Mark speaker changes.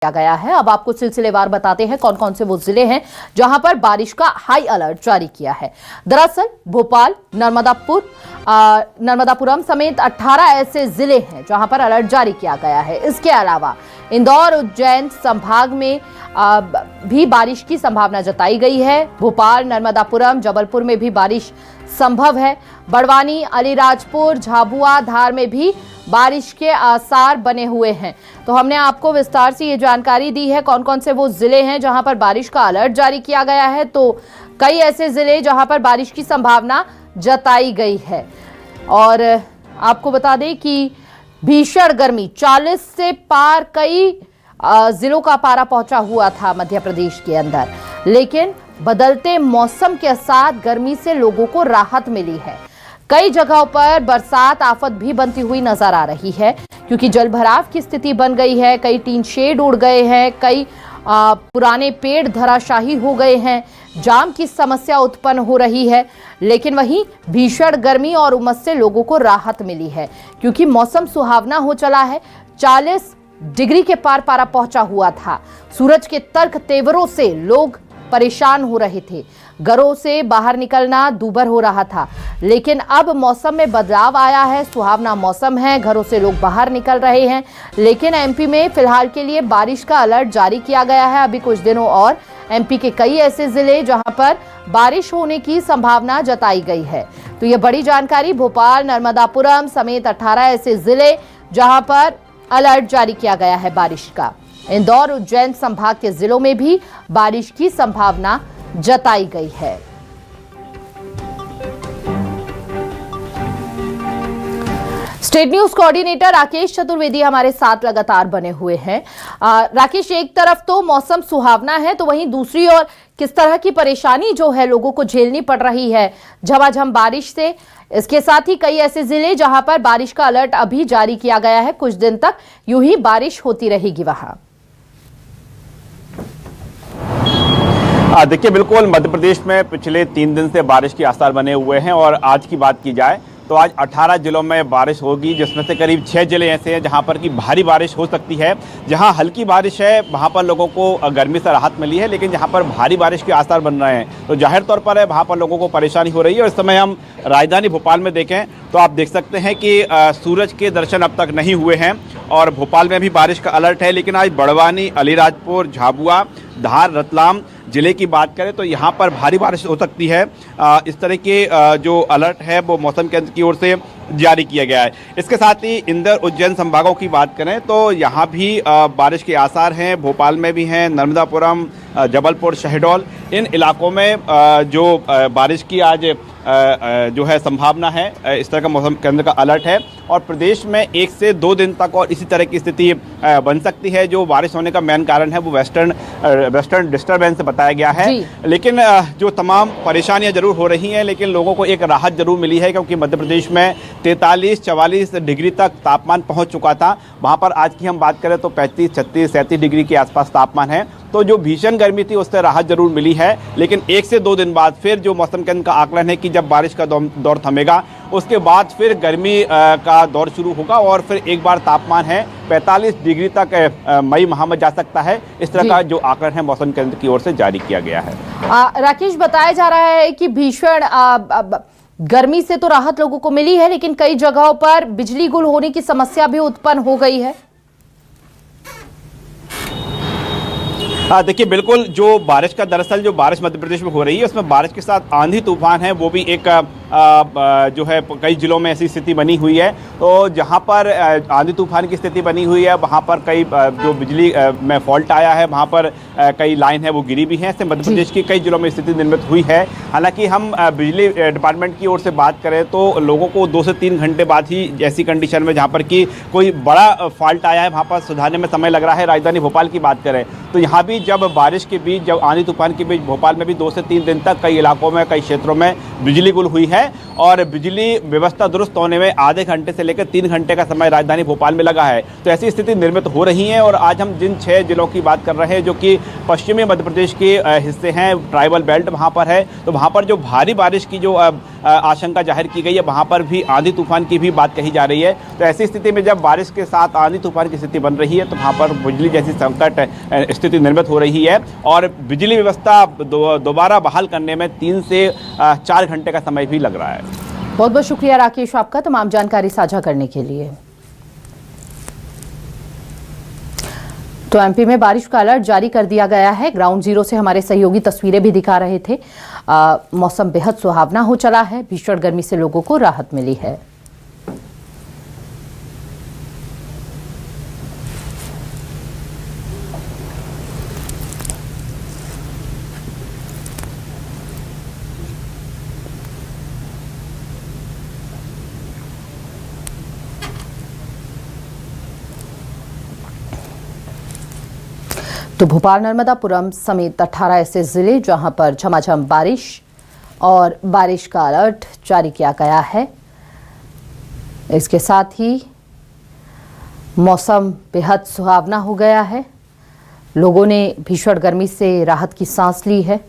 Speaker 1: किया गया है। अब आपको सिलसिलेवार बताते हैं कौन कौन से वो जिले हैं जहां पर बारिश का हाई अलर्ट जारी किया है। दरअसल भोपाल, नर्मदापुरम समेत 18 ऐसे जिले हैं जहां पर अलर्ट जारी किया गया है। इसके अलावा इंदौर, उज्जैन संभाग में भी बारिश की संभावना जताई गई है। भोपाल, नर्मदापुरम, जबलपुर में भी बारिश संभव है। बड़वानी, अलीराजपुर, झाबुआ, धार में भी बारिश के आसार बने हुए हैं। तो हमने आपको विस्तार से ये जानकारी दी है कौन कौन से वो जिले हैं जहां पर बारिश का अलर्ट जारी किया गया है। तो कई ऐसे जिले जहां पर बारिश की संभावना जताई गई है। और आपको बता दें कि भीषण गर्मी 40 से पार कई जिलों का पारा पहुंचा हुआ था मध्य प्रदेश के अंदर, लेकिन बदलते मौसम के साथ गर्मी से लोगों को राहत मिली है। कई जगहों पर बरसात आफत भी बनती हुई नजर आ रही है क्योंकि जलभराव की स्थिति बन गई है। कई टीन शेड उड़ गए हैं, कई पुराने पेड़ धराशाही हो गए हैं, जाम की समस्या उत्पन्न हो रही है। लेकिन वहीं भीषण गर्मी और उमस से लोगों को राहत मिली है क्योंकि मौसम सुहावना हो चला है। 40 डिग्री के पार पारा पहुंचा हुआ था। सूरज के तर्क तेवरों से लोग परेशान हो रहे थे, घरों से बाहर निकलना दूभर हो रहा था। लेकिन अब मौसम में बदलाव आया है, सुहावना मौसम है, घरों से लोग बाहर निकल रहे हैं। लेकिन एमपी में फिलहाल के लिए बारिश का अलर्ट जारी किया गया है। अभी कुछ दिनों और एमपी के कई ऐसे जिले जहां पर बारिश होने की संभावना जताई गई है। तो ये बड़ी जानकारी, भोपाल, नर्मदापुरम समेत 18 ऐसे जिले जहां पर अलर्ट जारी किया गया है बारिश का। इंदौर, उज्जैन संभाग के जिलों में भी बारिश की संभावना जताई गई है। State news coordinator Rakesh Chaturvedi हमारे साथ लगातार बने हुए हैं। राकेश, एक तरफ तो मौसम सुहावना है तो वहीं दूसरी ओर किस तरह की परेशानी जो है लोगों को झेलनी पड़ रही है झमाझम बारिश से। इसके साथ ही कई ऐसे जिले जहां पर बारिश का अलर्ट अभी जारी किया गया है, कुछ दिन तक यूं ही बारिश होती रहेगी वहां।
Speaker 2: देखिए, बिल्कुल मध्य प्रदेश में पिछले 3 दिन से बारिश के आसार बने हुए हैं और आज की बात की जाए तो आज 18 जिलों में बारिश होगी, जिसमें से करीब 6 जिले ऐसे हैं जहां पर की भारी बारिश हो सकती है। जहां हल्की बारिश है वहां पर लोगों को गर्मी से राहत मिली है, लेकिन जहां पर भारी बारिश के आसार बन रहे हैं तो जाहिर तौर पर है वहां पर लोगों को परेशानी हो रही है। और इस समय हम राजधानी भोपाल में देखें तो आप देख सकते हैं कि सूरज के दर्शन अब तक नहीं हुए हैं और भोपाल में भी बारिश का अलर्ट है। लेकिन आज बड़वानी, अलीराजपुर, झाबुआ, धार, रतलाम जिले की बात करें तो यहाँ पर भारी बारिश हो सकती है। इस तरह के जो अलर्ट है वो मौसम केंद्र की ओर से जारी किया गया है। इसके साथ ही इंदौर, उज्जैन संभागों की बात करें तो यहाँ भी बारिश के आसार हैं। भोपाल में भी हैं, नर्मदापुरम, जबलपुर, शहडोल, इन इलाकों में जो बारिश की आज जो है संभावना है। इस तरह का मौसम केंद्र का अलर्ट है और प्रदेश में 1 से 2 दिन तक और इसी तरह की स्थिति बन सकती है। जो बारिश होने का मेन कारण है वो वेस्टर्न डिस्टर्बेंस बताया गया है। लेकिन जो तमाम परेशानियां जरूर हो रही हैं, लेकिन लोगों को एक राहत जरूर मिली है क्योंकि मध्य प्रदेश में 43-44 डिग्री तक तापमान पहुंच चुका था। वहां पर आज की हम बात करें तो 35, 36, 37 डिग्री के आसपास तापमान है। तो जो भीषण गर्मी थी उससे राहत जरूर मिली है। लेकिन 1 से 2 दिन बाद फिर जो मौसम केंद्र का आकलन है कि जब बारिश का दौर थमेगा उसके बाद फिर गर्मी का दौर शुरू होगा और फिर एक बार तापमान है 45 डिग्री तक मई माह में जा सकता है। इस तरह का जो आकलन है मौसम केंद्र की ओर से जारी किया गया है।
Speaker 1: राकेश, बताया जा रहा है कि भीषण गर्मी से तो राहत लोगों को मिली है, लेकिन कई जगहों पर बिजली गुल होने की समस्या भी उत्पन्न हो गई है।
Speaker 2: देखिए, बिल्कुल जो बारिश का दरअसल जो बारिश मध्य प्रदेश में हो रही है उसमें बारिश के साथ आंधी तूफान है, वो भी एक जो है कई जिलों में ऐसी स्थिति बनी हुई है। तो जहां पर आंधी तूफान की स्थिति बनी हुई है वहां पर कई जो बिजली में फॉल्ट आया है, वहां पर कई लाइन है वो गिरी भी है। इससे मध्य प्रदेश की कई जिलों में स्थिति निर्मित हुई है। हालांकि हम बिजली डिपार्टमेंट की ओर से बात करें तो लोगों को 2 से 3 घंटे बाद ही ऐसी कंडीशन में जहाँ पर कि कोई बड़ा फॉल्ट आया है वहाँ पर सुधारने में समय लग रहा है। राजधानी भोपाल की बात करें तो यहाँ भी जब बारिश के बीच, जब आंधी तूफान के बीच भोपाल में भी 2 से 3 दिन तक कई इलाकों में, कई क्षेत्रों में बिजली गुल हुई है और बिजली व्यवस्था दुरुस्त होने में आधे घंटे से लेकर 3 घंटे का समय राजधानी भोपाल में लगा है। तो ऐसी स्थिति निर्मित हो रही है। और आज हम जिन 6 जिलों की बात कर रहे हैं जो कि पश्चिमी मध्य प्रदेश के हिस्से हैं, ट्राइबल बेल्ट वहाँ पर है, तो वहाँ पर जो भारी बारिश की जो आशंका जाहिर की गई है, वहाँ पर भी आंधी तूफान की भी बात कही जा रही है। तो ऐसी स्थिति में जब बारिश के साथ आंधी तूफान की स्थिति बन रही है तो वहाँ पर बिजली जैसी संकट स्थिति निर्मित हो रही है और बिजली व्यवस्था दोबारा बहाल करने में 3 से 4 घंटे का समय भी लग रहा है।
Speaker 1: बहुत बहुत शुक्रिया राकेश आपका तमाम जानकारी साझा करने के लिए। तो एमपी में बारिश का अलर्ट जारी कर दिया गया है। ग्राउंड जीरो से हमारे सहयोगी तस्वीरें भी दिखा रहे थे। मौसम बेहद सुहावना हो चला है, भीषण गर्मी से लोगों को राहत मिली है। तो भोपाल, नर्मदापुरम समेत 18 ऐसे जिले जहां पर झमाझम बारिश और बारिश का अलर्ट जारी किया गया है। इसके साथ ही मौसम बेहद सुहावना हो गया है। लोगों ने भीषण गर्मी से राहत की सांस ली है।